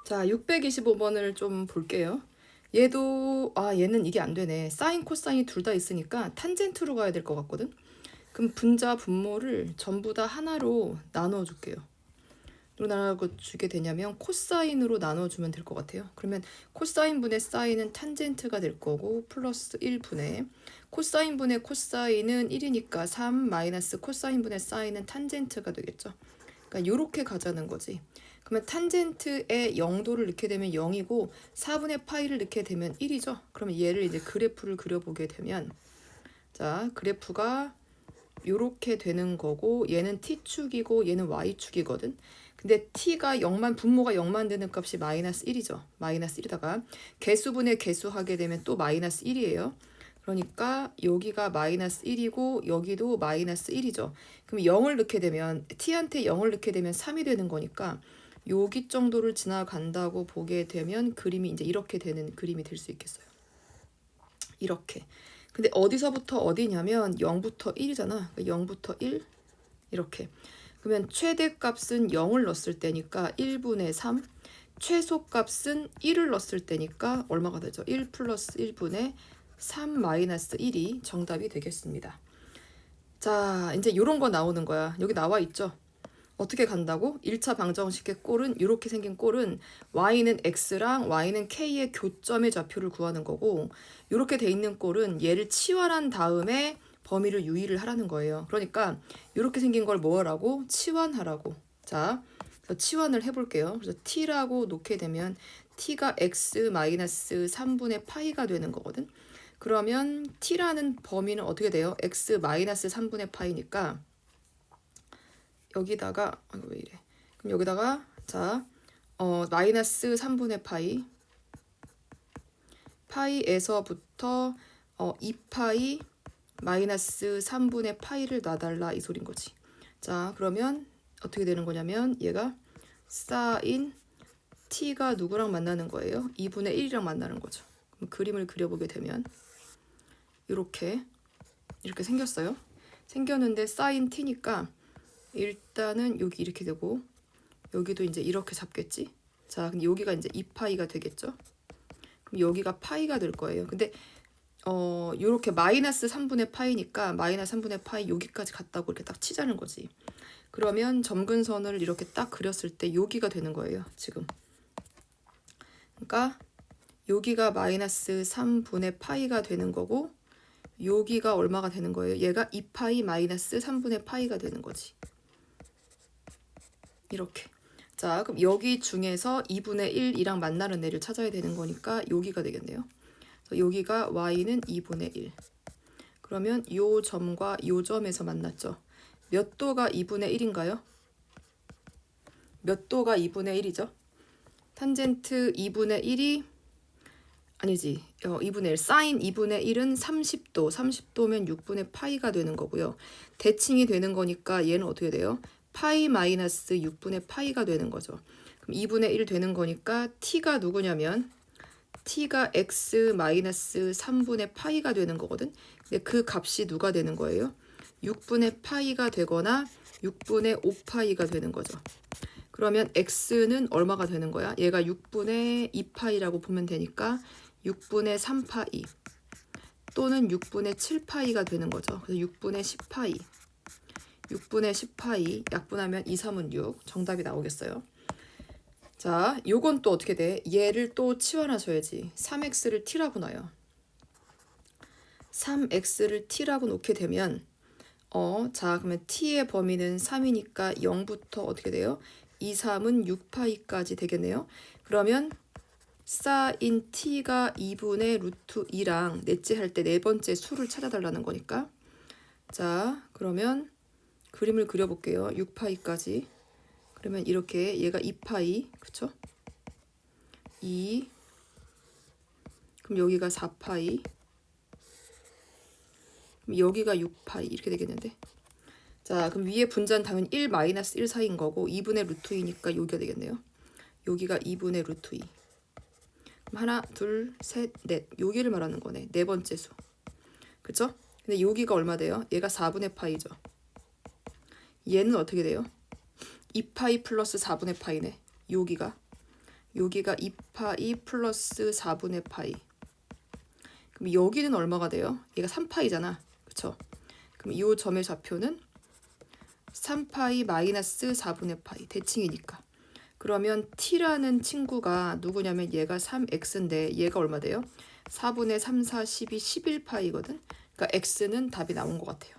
자, 625번을 좀 볼게요. 얘도 얘는 이게 안 되네. 사인, 코사인이 둘 다 있으니까 탄젠트로 가야 될 것 같거든. 그럼 분자, 분모를 전부 다 하나로 나눠 줄게요. 로 나눠 주게 되냐면 코사인으로 나눠주면 될 것 같아요. 그러면 코사인 분의 사인은 탄젠트가 될 거고 플러스 1분의 코사인 분의 코사인은 1이니까 3 마이너스 코사인 분의 사인은 탄젠트가 되겠죠. 그러니까 요렇게 가자는 거지. 그러면 탄젠트의 0도를 넣게 되면 0이고 4분의 파이를 넣게 되면 1이죠. 그러면 얘를 이제 그래프를 그려보게 되면 자, 그래프가 요렇게 되는 거고 얘는 t축이고 얘는 y축이거든. 근데 t가 0만 분모가 0만 되는 값이 마이너스 1이죠. 마이너스 1에다가 개수분의 개수하게 되면 또 마이너스 1이에요. 그러니까 여기가 마이너스 1이고 여기도 마이너스 1이죠. 그럼 0을 넣게 되면 t한테 0을 넣게 되면 3이 되는 거니까 여기 정도를 지나간다고 보게 되면 그림이 이제 이렇게 되는 그림이 될 수 있겠어요. 이렇게. 근데 어디서부터 어디냐면 0부터 1이잖아. 0부터 1 이렇게. 그러면 최대값은 0을 넣었을 때니까 1분의 3, 최소값은 1을 넣었을 때니까 얼마가 되죠? 1 플러스 1분의 3 마이너스 1이 정답이 되겠습니다. 자, 이제 이런 거 나오는 거야. 여기 나와 있죠? 어떻게 간다고? 1차 방정식의 꼴은 이렇게 생긴 꼴은 y는 x랑 y는 k의 교점의 좌표를 구하는 거고 이렇게 돼 있는 꼴은 얘를 치환한 다음에 범위를 유의를 하라는 거예요. 그러니까 이렇게 생긴 걸 뭐라고? 치환하라고. 자, 그래서 치환을 해볼게요. 그래서 t라고 놓게 되면 t가 x 마이너스 3분의 파이가 되는 거거든. 그러면 t라는 범위는 어떻게 돼요? x 마이너스 3분의 파이니까 여기다가 왜 이래? 그럼 여기다가 자, 마이너스 3분의 파이 파이에서부터 2파이 마이너스 3분의 파이를 놔달라 이 소린 거지. 자, 그러면 어떻게 되는 거냐면 얘가 사인 t가 누구랑 만나는 거예요? 2분의 1이랑 만나는 거죠. 그럼 그림을 그려보게 되면 이렇게 생겼어요. 생겼는데 사인 t니까 일단은 여기 이렇게 되고 여기도 이제 이렇게 잡겠지. 자, 근데 여기가 이제 2파이가 되겠죠. 그럼 여기가 파이가 될 거예요. 근데 요렇게 마이너스 3분의 파이니까 마이너스 3분의 파이 여기까지 갔다고 이렇게 딱 치자는 거지. 그러면 점근선을 이렇게 딱 그렸을 때 여기가 되는 거예요. 지금. 그러니까 여기가 마이너스 3분의 파이가 되는 거고 여기가 얼마가 되는 거예요? 얘가 2파이 마이너스 3분의 파이가 되는 거지. 이렇게. 자, 그럼 여기 중에서 2분의 1이랑 만나는 애를 찾아야 되는 거니까 여기가 되겠네요. 여기가 y는 2분의 1. 그러면 요 점과 요 점에서 만났죠. 몇 도가 2분의 1인가요? 몇 도가 2분의 1이죠? 탄젠트 2분의 1이 아니지. 2분의 1. 사인 2분의 1은 30도. 30도면 6분의 파이가 되는 거고요. 대칭이 되는 거니까 얘는 어떻게 돼요? 파이 마이너스 6분의 파이가 되는 거죠. 그럼 2분의 1 되는 거니까 t가 누구냐면 t가 x 마이너스 3분의 파이가 되는 거거든. 근데 그 값이 누가 되는 거예요? 6분의 파이가 되거나 6분의 5파이가 되는 거죠. 그러면 x는 얼마가 되는 거야? 얘가 6분의 2파이라고 보면 되니까 6분의 3파이 또는 6분의 7파이가 되는 거죠. 그래서 6분의 10파이 6분의 10파이 약분하면 2, 3은 6 정답이 나오겠어요. 자, 요건 또 어떻게 돼? 얘를 또 치환하셔야지. 3x를 t라고 놔요. 3x를 t라고 놓게 되면 자, 그러면 t의 범위는 3이니까 0부터 어떻게 돼요? 2, 3은 6파이까지 되겠네요. 그러면 사인 t가 2분의 루트 2랑 넷째 할 때 네 번째 수를 찾아달라는 거니까 자, 그러면 그림을 그려볼게요. 6파이까지. 그러면 이렇게 얘가 2파이, 그쵸? 2. 그럼 여기가 4파이. 그럼 여기가 6파이 이렇게 되겠는데. 자, 그럼 위에 분자는 당연히 1 마이너스 1 사이인 거고 2분의 루트 2니까 여기가 되겠네요. 여기가 2분의 루트 2. 그럼 하나, 둘, 셋, 넷. 여기를 말하는 거네. 네 번째 수. 그쵸? 근데 여기가 얼마 돼요? 얘가 4분의 파이죠. 얘는 어떻게 돼요? 2파이 플러스 4분의 파이네. 여기가 여기가 2파이 플러스 4분의 파이. 그럼 여기는 얼마가 돼요? 얘가 3파이잖아. 그쵸? 그럼 이 점의 좌표는 3파이 마이너스 4분의 파이. 대칭이니까. 그러면 t라는 친구가 누구냐면 얘가 3x인데 얘가 얼마 돼요? 4분의 3, 4, 12, 11파이거든. 그러니까 x는 답이 나온 것 같아요.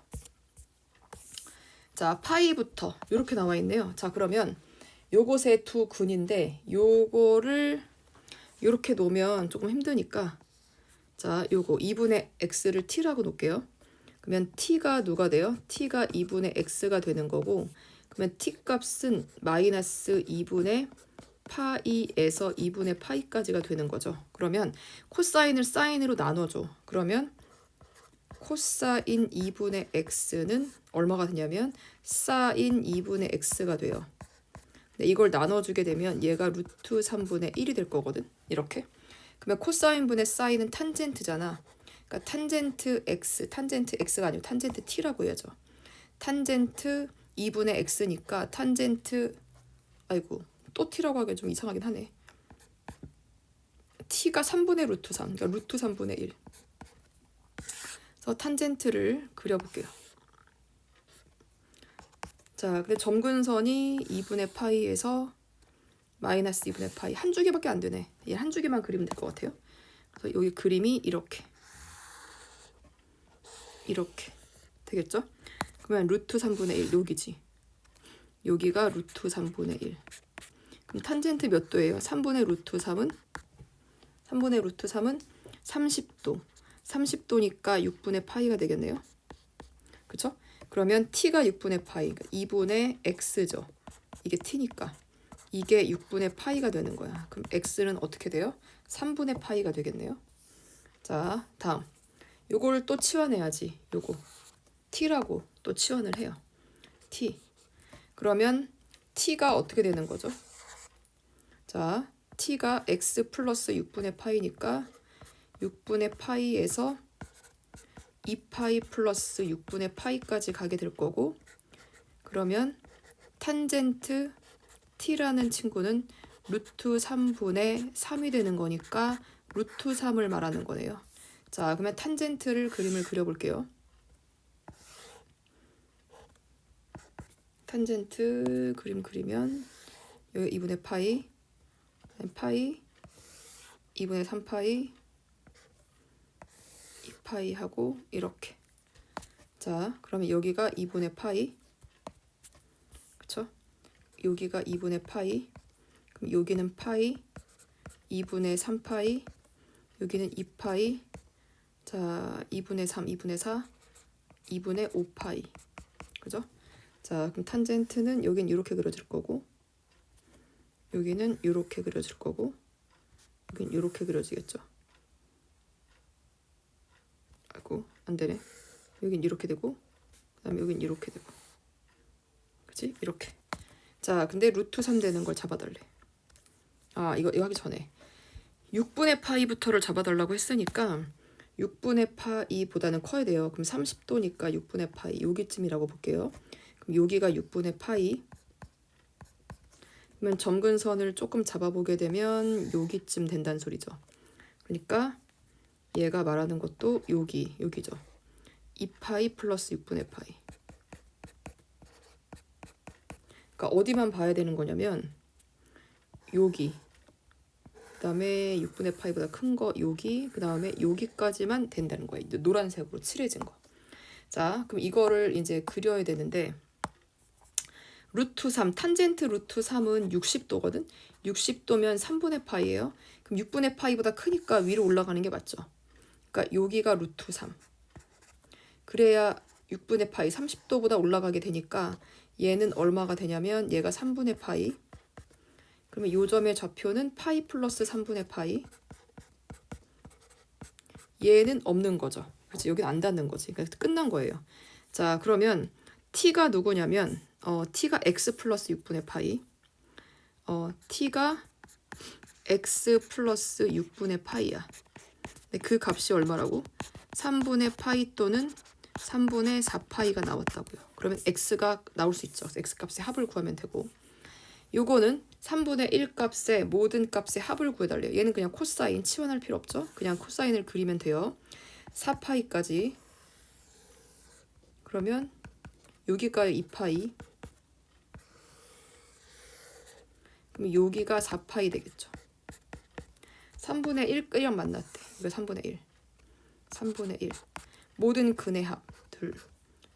자, 파이부터 이렇게 나와 있네요. 자, 그러면 요것의 두 근인데 요거를 이렇게 놓으면 조금 힘드니까 자, 요거 2분의 x를 t라고 놓을게요. 그러면 t가 누가 돼요? t가 2분의 x가 되는 거고, 그러면 t 값은 마이너스 2분의 파이에서 2분의 파이까지가 되는 거죠. 그러면 코사인을 사인으로 나눠줘. 그러면 코사인 2분의 x는 얼마가 되냐면 사인 2분의 x가 돼요. 근데 이걸 나눠주게 되면 얘가 루트 3분의 1이 될 거거든. 이렇게. 그러면 코사인 분의 사인은 탄젠트잖아. 그러니까 탄젠트 x가 아니고 탄젠트 t라고 해야죠. 탄젠트 2분의 x니까 탄젠트 아이고 또 t라고 하기엔 좀 이상하긴 하네. t가 3분의 루트 3, 그러니까 루트 3분의 1. 그래서 탄젠트를 그려볼게요. 자, 근데 점근선이 2분의 파이에서 마이너스 2분의 파이. 한 주기밖에 안 되네. 얘 한 주기만 그리면 될 것 같아요. 그래서 여기 그림이 이렇게 되겠죠? 그러면 루트 3분의 1 여기지. 여기가 루트 3분의 1. 그럼 탄젠트 몇 도예요? 3분의 루트 3은 30도. 30도니까 6분의 파이가 되겠네요. 그쵸? 그러면 t가 6분의 파이, 그러니까 2분의 x죠. 이게 t니까. 이게 6분의 파이가 되는 거야. 그럼 x는 어떻게 돼요? 3분의 파이가 되겠네요. 자, 다음. 요걸 또 치환해야지. 요거. t라고 또 치환을 해요. t. 그러면 t가 어떻게 되는 거죠? 자, t가 x 플러스 6분의 파이니까 6분의 파이에서 2파이 플러스 6분의 파이까지 가게 될 거고, 그러면 탄젠트 t라는 친구는 루트 3분의 3이 되는 거니까 루트 3을 말하는 거네요. 자, 그러면 탄젠트를 그림을 그려볼게요. 탄젠트 그림 그리면 여기 2분의 파이, 2분의 3파이, 2파이 하고 이렇게. 자, 그러면 여기가 2분의 파이, 그쵸? 여기가 2분의 파이, 그럼 여기는 파이, 2분의 3파이, 여기는 2파이, 자, 2분의 3, 2분의 4, 2분의 5파이, 그죠? 자, 그럼 탄젠트는 여긴 이렇게 그려질 거고, 여기는 이렇게 그려질 거고, 여긴 이렇게 그려지겠죠? 아이고, 안 되네. 여긴 이렇게 되고, 그 다음에 여긴 이렇게 되고, 그치? 이렇게. 자, 근데 루트 3 되는 걸 잡아달래. 아, 이거 하기 전에 6분의 파이부터를 잡아달라고 했으니까 6분의 파이보다는 커야 돼요. 그럼 30도니까 6분의 파이 여기쯤이라고 볼게요. 그럼 여기가 6분의 파이. 그러면 점근선을 조금 잡아보게 되면 여기쯤 된다는 소리죠. 그러니까 얘가 말하는 것도 여기죠. 2파이 플러스 6분의 파이. 그러니까 어디만 봐야 되는 거냐면 여기, 그 다음에 6분의 파이보다 큰 거 여기, 그 다음에 여기까지만 된다는 거예요. 노란색으로 칠해진 거. 자, 그럼 이거를 이제 그려야 되는데 루트 3, 탄젠트 루트 3은 60도거든. 60도면 3분의 파이예요. 그럼 6분의 파이보다 크니까 위로 올라가는 게 맞죠. 그러니까 여기가 루트 3. 그래야 6분의 파이 30도보다 올라가게 되니까 얘는 얼마가 되냐면 얘가 3분의 파이. 그러면 요 점의 좌표는 파이 플러스 3분의 파이. 얘는 없는 거죠. 그렇지? 여기는 안 닿는 거지. 그래서 끝난 거예요. 자, 그러면 t가 누구냐면 t가 x 플러스 6분의 파이. t가 x 플러스 6분의 파이야. 근데 그 값이 얼마라고? 3분의 파이 또는 3분의 4파이가 나왔다고요. 그러면 x가 나올 수 있죠. x 값의 합을 구하면 되고, 요거는 3분의 1 값의 모든 값의 합을 구해달래요. 얘는 그냥 코사인 치환할 필요 없죠. 그냥 코사인을 그리면 돼요. 4파이까지. 그러면 여기가 2파이. 그럼 여기가 4파이 되겠죠. 3분의 1이랑 만났대. 이거 3분의 1. 3분의 1. 모든 근의 합. 둘.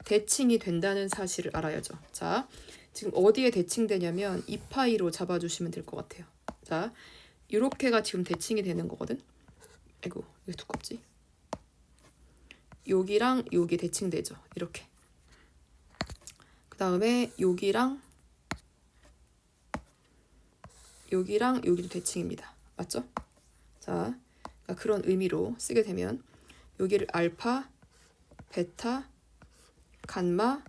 대칭이 된다는 사실을 알아야죠. 자, 지금 어디에 대칭되냐면 2파이로 잡아주시면 될 것 같아요. 자, 이렇게가 지금 대칭이 되는 거거든. 아이고, 이거 두껍지? 여기랑 여기 대칭되죠. 이렇게. 그 다음에 여기랑 여기도 대칭입니다. 맞죠? 자, 그러니까 그런 의미로 쓰게 되면 여기를 알파, 베타, 감마,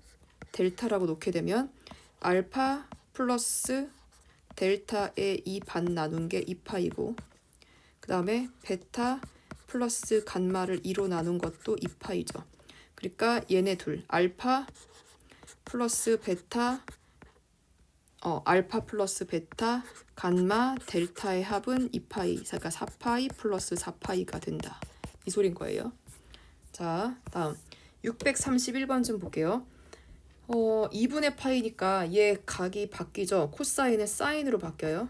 델타라고 놓게 되면 알파 플러스 델타의 2반 나눈 게 2파이고 그 다음에 베타 플러스 감마를 2로 나눈 것도 2파이죠. 그러니까 얘네 둘 알파 플러스 베타 알파 플러스 베타 감마 델타의 합은 2파이 그러니까 4파이 플러스 4파이가 된다. 이 소린 거예요. 자, 다음 631번 좀 볼게요. 2분의 파이니까 얘 각이 바뀌죠. 코사인은 사인으로 바뀌어요.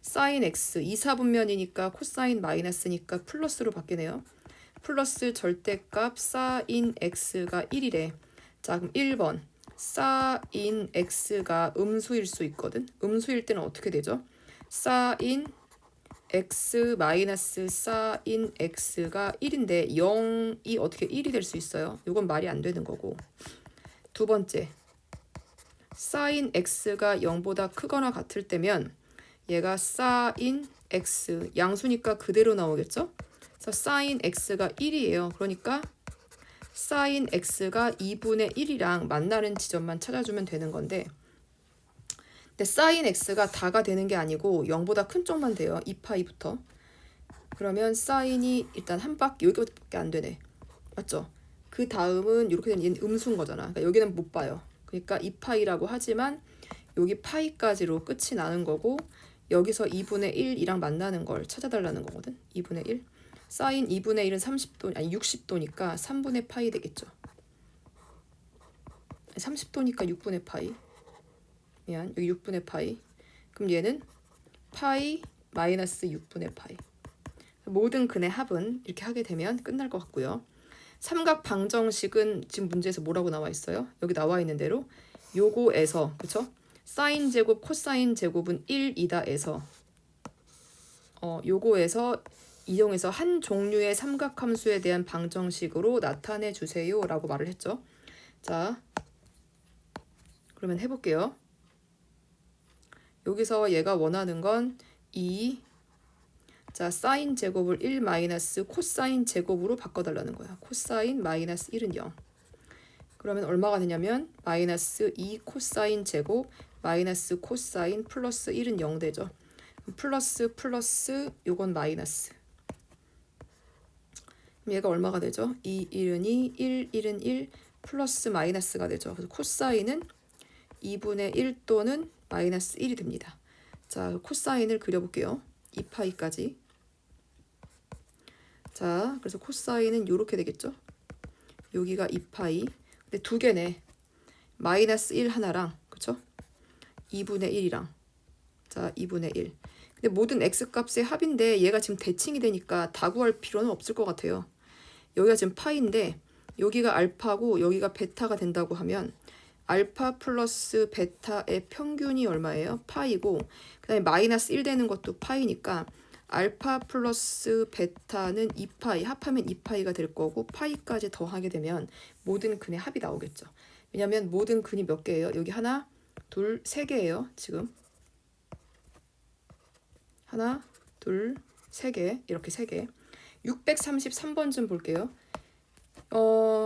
사인 x 2, 4분면이니까 코사인 마이너스니까 플러스로 바뀌네요. 플러스 절대값 사인 x가 1이래. 자, 그럼 1번 사인 x가 음수일 수 있거든. 음수일 때는 어떻게 되죠? 사인 x 마이너스 사인 x가 1인데 0이 어떻게 1이 될 수 있어요? 이건 말이 안 되는 거고. 두 번째, 사인 x가 0보다 크거나 같을 때면 얘가 사인 x 양수니까 그대로 나오겠죠? 그래서 사인 x가 1이에요. 그러니까 사인 x가 2분의 1이랑 만나는 지점만 찾아주면 되는 건데 근데 사인 x가 다가 되는 게 아니고 0보다 큰 쪽만 돼요. 2파이부터. 그러면 사인이 일단 한 바퀴 여기밖에 안 되네. 맞죠? 그 다음은 이렇게 되면 얘는 음수인 거잖아. 그러니까 여기는 못 봐요. 그러니까 2파이라고 하지만 여기 파이까지로 끝이 나는 거고 여기서 2분의 1이랑 만나는 걸 찾아달라는 거거든. 2분의 1. 사인 2분의 1은 30도 아니 60도니까 3분의 파이 되겠죠. 30도니까 6분의 파이. 미안, 여기 6분의 파이. 그럼 얘는 파이 마이너스 6분의 파이. 모든 근의 합은 이렇게 하게 되면 끝날 것 같고요. 삼각 방정식은 지금 문제에서 뭐라고 나와 있어요? 여기 나와 있는 대로 요거에서 그쵸? 사인 제곱 코사인 제곱은 1이다에서 요거에서 이용해서 한 종류의 삼각함수에 대한 방정식으로 나타내 주세요 라고 말을 했죠. 자, 그러면 해볼게요. 여기서 얘가 원하는 건 2 자, 사인 제곱을 1 마이너스 코사인 제곱으로 바꿔달라는 거야. 코사인 마이너스 1은 0. 그러면 얼마가 되냐면 마이너스 2 코사인 제곱 마이너스 코사인 플러스 1은 0 되죠. 플러스 플러스 요건 마이너스. 그럼 얘가 얼마가 되죠? 2, 1은 2, 1, 1은 1 플러스 마이너스가 되죠. 그래서 코사인은 2분의 1 또는 마이너스 1이 됩니다. 자, 코사인을 그려볼게요. 2파이까지. 자, 그래서 코사인은 이렇게 되겠죠. 여기가 2파이. 근데 두 개네. 마이너스 1 하나랑 그쵸? 2분의 1이랑 자 2분의 1. 근데 모든 x값의 합인데 얘가 지금 대칭이 되니까 다 구할 필요는 없을 것 같아요. 여기가 지금 파인데 여기가 알파고 여기가 베타가 된다고 하면 알파 플러스 베타의 평균이 얼마예요? 파이고 그 다음에 마이너스 1 되는 것도 파이니까 알파 플러스 베타는 2파이 합하면 2파이가 될 거고 파이까지 더하게 되면 모든 근의 합이 나오겠죠. 왜냐면 모든 근이 몇 개예요? 여기 하나, 둘, 세 개예요. 지금 하나, 둘, 세 개 이렇게 세 개. 633번 좀 볼게요.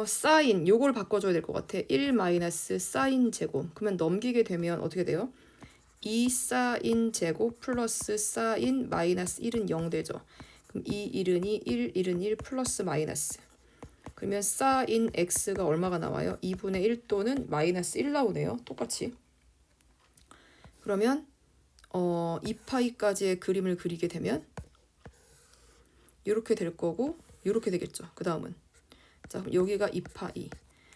사인 요걸 바꿔줘야 될 것 같아. 1 마이너스 사인 제곱. 그러면 넘기게 되면 어떻게 돼요? 2 사인 제곱 플러스 사인 마이너스 1은 0 되죠. 그럼 2, 1은 2, 1, 1은 1 플러스 마이너스. 그러면 사인 x가 얼마가 나와요? 2분의 1 또는 마이너스 1 나오네요. 똑같이. 그러면 2파이까지의 그림을 그리게 되면 이렇게 될 거고 이렇게 되겠죠. 그 다음은 자 그럼 여기가 2파이.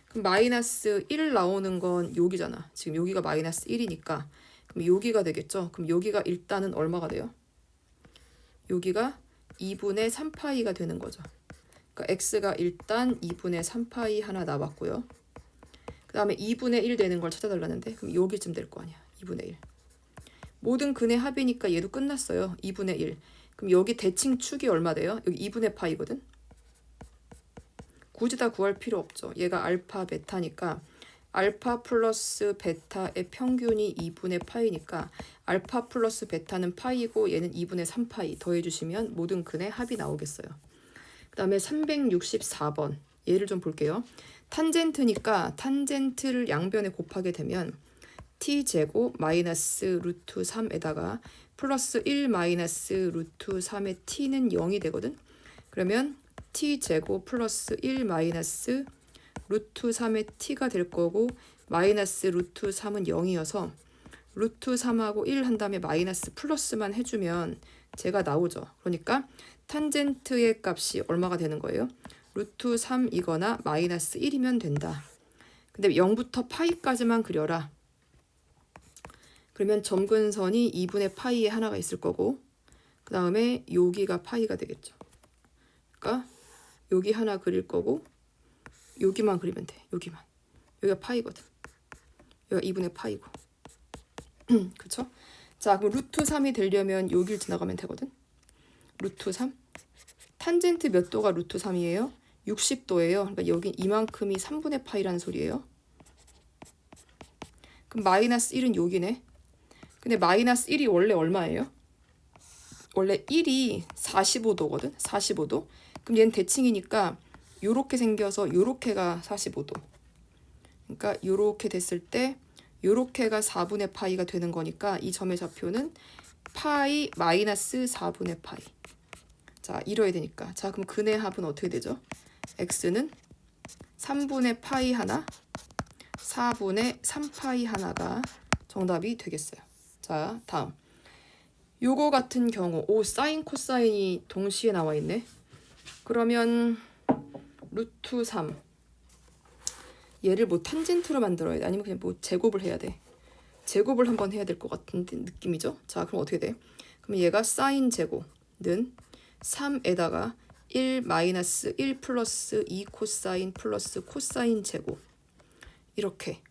그럼 마이너스 1 나오는 건 여기잖아. 지금 여기가 마이너스 1이니까 그럼 여기가 되겠죠. 그럼 여기가 일단은 얼마가 돼요? 여기가 2분의 3파이가 되는 거죠. 그러니까 x가 일단 2분의 3파이 하나 나왔고요. 그 다음에 2분의 1 되는 걸 찾아달라는데 그럼 여기쯤 될 거 아니야. 2분의 1. 모든 근의 합이니까 얘도 끝났어요. 2분의 1. 그럼 여기 대칭 축이 얼마 돼요? 여기 2분의 파이거든. 굳이 다 구할 필요 없죠. 얘가 알파 베타니까 알파 플러스 베타의 평균이 2분의 파이니까 알파 플러스 베타는 파이고 얘는 2분의 3파이 더해주시면 모든 근의 합이 나오겠어요. 그 다음에 364번 얘를 좀 볼게요. 탄젠트니까 탄젠트를 양변에 곱하게 되면 t제곱 마이너스 루트 3에다가 플러스 1 마이너스 루트 3의 t는 0이 되거든. 그러면 t제곱 플러스 1 마이너스 루트 3의 t가 될 거고 마이너스 루트 3은 0이어서 루트 3하고 1 한 다음에 마이너스 플러스만 해주면 제가 나오죠. 그러니까 탄젠트의 값이 얼마가 되는 거예요? 루트 3이거나 마이너스 1이면 된다. 근데 0부터 파이까지만 그려라. 그러면 점근선이 2분의 파이에 하나가 있을 거고 그 다음에 여기가 파이가 되겠죠. 그러니까 여기 하나 그릴 거고 여기만 그리면 돼. 여기만. 여기가 파이거든. 여기가 2분의 파이고. 그쵸? 자 그럼 루트 3이 되려면 여길 지나가면 되거든. 루트 3. 탄젠트 몇 도가 루트 3이에요? 60도예요. 그러니까 여기 이만큼이 3분의 파이라는 소리예요. 그럼 마이너스 1은 여기네. 근데 마이너스 1이 원래 얼마예요? 원래 1이 45도거든. 45도. 그럼 얘는 대칭이니까 요렇게 생겨서 요렇게가 45도. 그러니까 요렇게 됐을 때 요렇게가 4분의 파이가 되는 거니까 이 점의 좌표는 파이 마이너스 4분의 파이. 자 이뤄야 되니까. 자 그럼 근의 합은 어떻게 되죠? x는 3분의 파이 하나 4분의 3파이 하나가 정답이 되겠어요. 자 다음 요거 같은 경우 사인 코사인이 동시에 나와 있네. 그러면 루트 3 얘를 뭐 탄젠트로 만들어야 돼? 아니면 그냥 뭐 제곱을 해야 돼? 제곱을 한번 해야 될 것 같은 느낌이죠. 자 그럼 어떻게 돼? 그럼 얘가 사인 제곱는 3에다가 1 마이너스 1 플러스 2 코사인 플러스 코사인 제곱 이렇게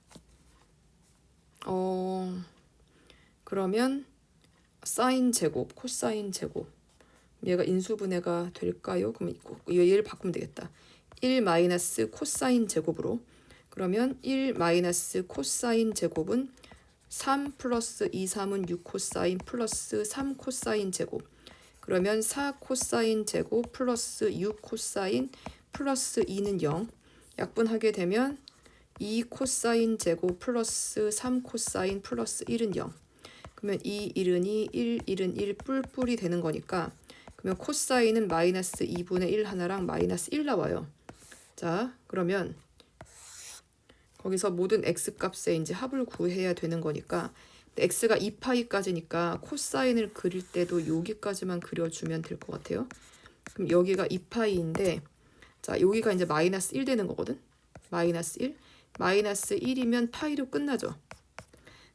그러면 사인 제곱 코사인 제곱 얘가 인수분해가 될까요? 그럼 얘를 바꾸면 되겠다. 1 마이너스 코사인 제곱으로 그러면 1 마이너스 코사인 제곱은 3 플러스 2, 3은 6 코사인 플러스 3 코사인 제곱 그러면 4 코사인 제곱 플러스 6 코사인 플러스 2는 0 약분하게 되면 2 코사인 제곱 플러스 3 코사인 플러스 1은 0 그러면 2, 1은 2, 1, 1은 1 뿔뿔이 되는 거니까 그러면 코사인은 마이너스 2분의 1 하나랑 마이너스 1 나와요. 자 그러면 거기서 모든 x값의 이제 합을 구해야 되는 거니까 x가 2파이까지니까 코사인을 그릴 때도 여기까지만 그려주면 될 것 같아요. 그럼 여기가 2파이인데 자 여기가 이제 마이너스 1 되는 거거든. 마이너스 1. 마이너스 1이면 파이로 끝나죠.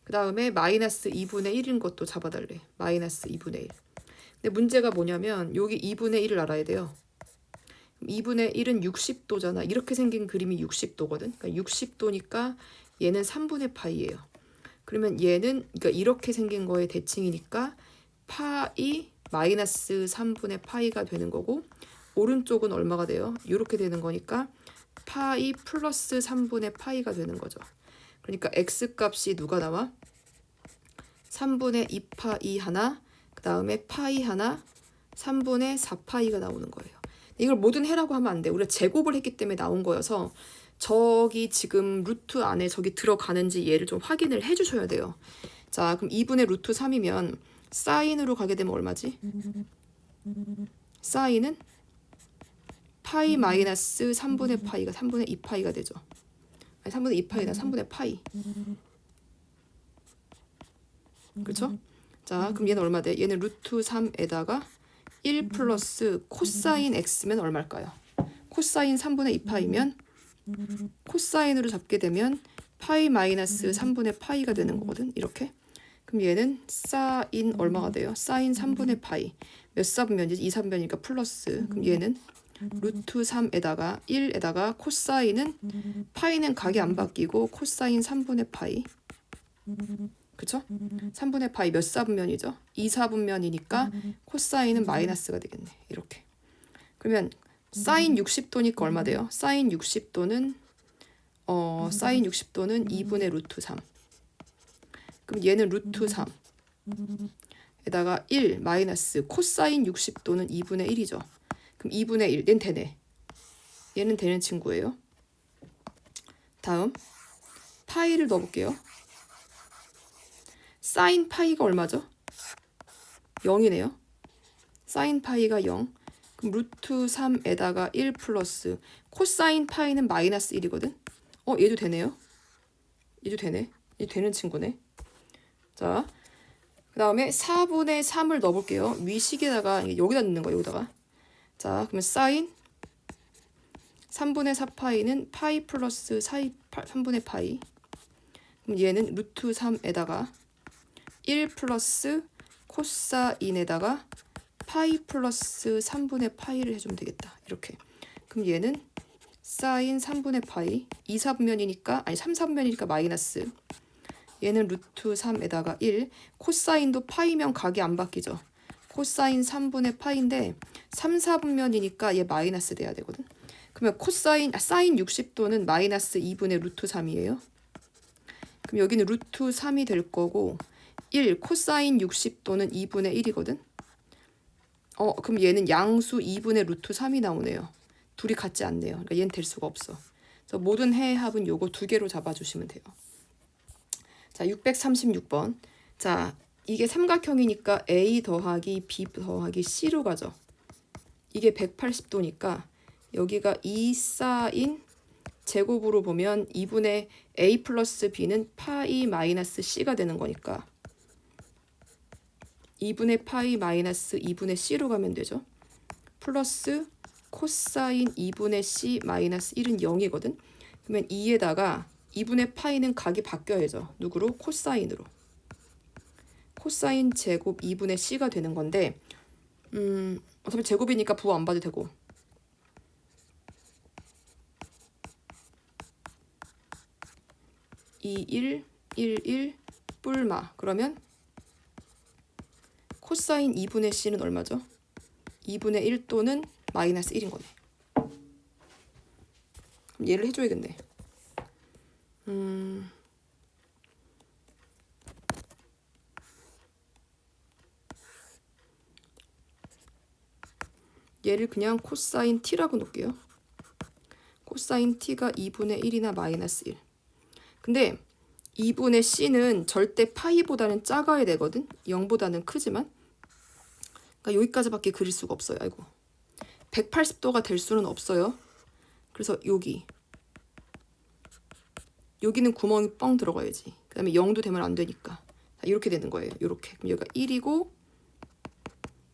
그 다음에 마이너스 2분의 1인 것도 잡아달래. 마이너스 2분의 1. 근데 문제가 뭐냐면 여기 2분의 1을 알아야 돼요. 2분의 1은 60도잖아. 이렇게 생긴 그림이 60도거든. 그러니까 60도니까 얘는 3분의 파이예요. 그러면 얘는 그러니까 이렇게 생긴 거의 대칭이니까 파이 마이너스 3분의 파이가 되는 거고 오른쪽은 얼마가 돼요? 이렇게 되는 거니까 파이 플러스 3분의 파이가 되는 거죠. 그러니까 x값이 누가 나와? 3분의 2파이 하나 그 다음에 파이 하나 3분의 4파이가 나오는 거예요. 이걸 뭐든 해라고 하면 안 돼. 우리가 제곱을 했기 때문에 나온 거여서 저기 지금 루트 안에 저기 들어가는지 얘를 좀 확인을 해주셔야 돼요. 자 그럼 2분의 루트 3이면 사인으로 가게 되면 얼마지? 사인은 파이 마이너스 3분의 파이가 3분의 2파이가 되죠. 아니 3분의 2파이다. 3분의 파이. 그렇죠? 자, 그럼 얘는 얼마 돼? 얘는 루트 3에다가 1 플러스 코사인 x면 얼마일까요? 코사인 3분의 2파이면 코사인으로 잡게 되면 파이 마이너스 3분의 파이가 되는 거거든. 이렇게. 그럼 얘는 사인 얼마가 돼요? 사인 3분의 파이. 몇 사분면이지? 2사분면이니까 플러스. 그럼 얘는 루트 3에다가 1에다가 코사인은 파이는 각이 안 바뀌고 코사인 3분의 파이. 그쵸? 3분의 파이 몇 사분면이죠? 2사분면이니까 코사인은 마이너스가 되겠네. 이렇게. 그러면 사인 60도니까 얼마 돼요? 사인 60도는 사인 60도는 2분의 루트 3. 그럼 얘는 루트 3 에다가 1 마이너스 코사인 60도는 2분의 1이죠. 그럼 2분의 1, 얘는 되네. 얘는 되는 친구예요. 다음 파이를 넣어볼게요. 사인 파이가 얼마죠? 0이네요. 사인 파이가 0. 그럼 루트 3에다가 1 플러스 코사인 파이는 마이너스 1이거든. 얘도 되네요. 얘도 되네. 얘 되는 친구네. 자, 그 다음에 4분의 3을 넣어볼게요. 위식에다가 여기다 넣는 거예요. 여기다가. 자, 그러면 사인 3분의 4파이는 파이 플러스 3분의 파이. 그럼 얘는 루트 3에다가 1 플러스 코사인에다가 파이 플러스 3분의 파이를 해주면 되겠다. 이렇게. 그럼 얘는 사인 3분의 파이 2사분면이니까 아니 3사분면이니까 마이너스. 얘는 루트 3에다가 1 코사인도 파이면 각이 안 바뀌죠. 코사인 3분의 파인데 3, 4분면이니까 얘 마이너스 돼야 되거든. 그러면 사인 60도는 마이너스 2분의 루트 3이에요. 그럼 여기는 루트 3이 될 거고 1 코사인 60도는 2분의 1이거든. 그럼 얘는 양수 2분의 루트 3이 나오네요. 둘이 같지 않네요. 그러니까 얘는 될 수가 없어. 그래서 모든 해의 합은 요거 두 개로 잡아주시면 돼요. 자, 636번. 자, 이게 삼각형이니까 A 더하기 B 더하기 C로 가죠. 이게 180도니까 여기가 2 사인 제곱으로 보면 2분의 A 플러스 B는 파이 마이너스 C가 되는 거니까 2분의 파이 마이너스 2분의 C로 가면 되죠. 플러스 코사인 2분의 C 마이너스 1은 0이거든. 그러면 2에다가 2분의 파이는 각이 바뀌어야죠. 누구로? 코사인으로. 코사인 제곱 2분의 C가 되는 건데 어차피 제곱이니까 부호 안 봐도 되고 2, 1, 1, 1 뿔마. 그러면 코사인 2분의 C는 얼마죠? 2분의 1 또는 마이너스 1인 거네. 그럼 얘를 해줘야겠네. 얘를 그냥 코사인 t라고 놓을게요. 코사인 t가 2분의 1이나 마이너스 1. 근데 2분의 c는 절대 파이보다는 작아야 되거든. 0보다는 크지만. 그러니까 여기까지밖에 그릴 수가 없어요. 아이고. 180도가 될 수는 없어요. 그래서 여기는 구멍이 뻥 들어가야지. 그 다음에 0도 되면 안 되니까. 이렇게 되는 거예요. 이렇게. 그럼 여기가 1이고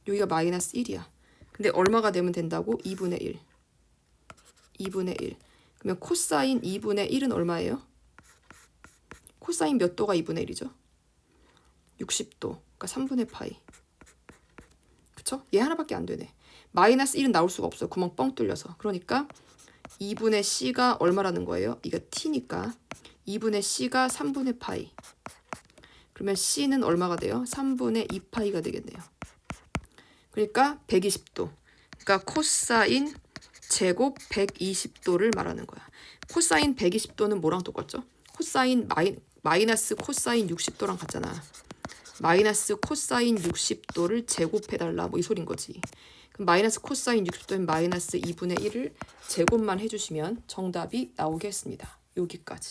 여기가 마이너스 1이야. 근데 얼마가 되면 된다고? 2분의 1. 2분의 1. 그러면 코사인 2분의 1은 얼마예요? 코사인 몇 도가 2분의 1이죠? 60도. 그러니까 3분의 파이. 그쵸? 얘 하나밖에 안 되네. 마이너스 1은 나올 수가 없어요. 구멍 뻥 뚫려서. 그러니까 2분의 C가 얼마라는 거예요? 이거 T니까 2분의 C가 3분의 파이. 그러면 C는 얼마가 돼요? 3분의 2파이가 되겠네요. 그러니까 120도. 그러니까 코사인 제곱 120도를 말하는 거야. 코사인 120도는 뭐랑 똑같죠? 코사인 마이너스 코사인 60도랑 같잖아. 마이너스 코사인 60도를 제곱해달라 뭐 이 소린 거지. 그럼 마이너스 코사인 60도면 마이너스 2분의 1을 제곱만 해주시면 정답이 나오겠습니다. 여기까지.